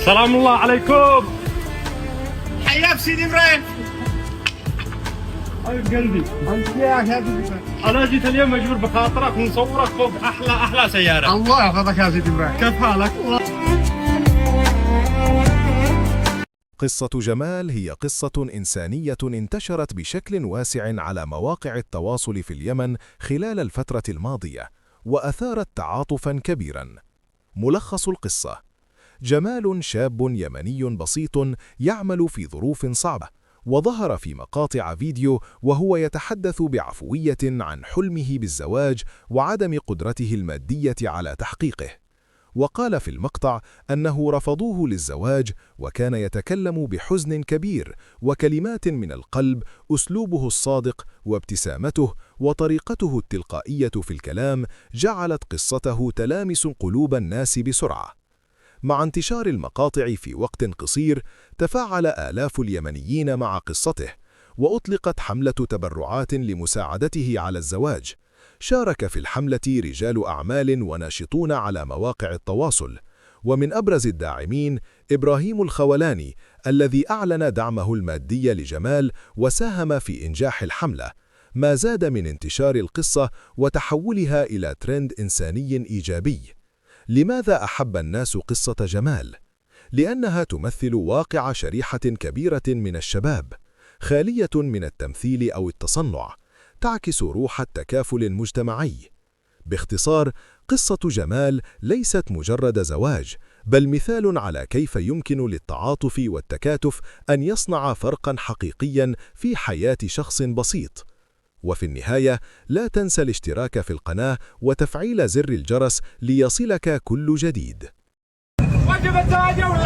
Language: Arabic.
سلام الله عليكم. حياك سيدي ابراهيم. حبيب قلبي، حياك يا سيدي ابراهيم. انا جيت اليوم مجبور بخاطرك ونصورك فوق احلى سياره. الله يحفظك يا سيدي ابراهيم. كيف حالك؟ قصة جمال هي قصة إنسانية انتشرت بشكل واسع على مواقع التواصل في اليمن خلال الفترة الماضية، وأثارت تعاطفاً كبيراً. ملخص القصة: جمال شاب يمني بسيط يعمل في ظروف صعبة، وظهر في مقاطع فيديو وهو يتحدث بعفوية عن حلمه بالزواج وعدم قدرته المادية على تحقيقه. وقال في المقطع أنه رفضوه للزواج، وكان يتكلم بحزن كبير وكلمات من القلب. أسلوبه الصادق وابتسامته وطريقته التلقائية في الكلام جعلت قصته تلامس قلوب الناس بسرعة. مع انتشار المقاطع في وقت قصير، تفاعل آلاف اليمنيين مع قصته، وأطلقت حملة تبرعات لمساعدته على الزواج. شارك في الحملة رجال أعمال وناشطون على مواقع التواصل، ومن أبرز الداعمين إبراهيم الخولاني الذي أعلن دعمه المادي لجمال وساهم في إنجاح الحملة، ما زاد من انتشار القصة وتحولها إلى ترند إنساني إيجابي. لماذا أحب الناس قصة جمال؟ لأنها تمثل واقع شريحة كبيرة من الشباب، خالية من التمثيل أو التصنع، تعكس روح التكافل المجتمعي. باختصار، قصة جمال ليست مجرد زواج، بل مثال على كيف يمكن للتعاطف والتكاتف أن يصنع فرقاً حقيقياً في حياة شخص بسيط. وفي النهاية، لا تنسى الاشتراك في القناة وتفعيل زر الجرس ليصلك كل جديد. وجب التواجد.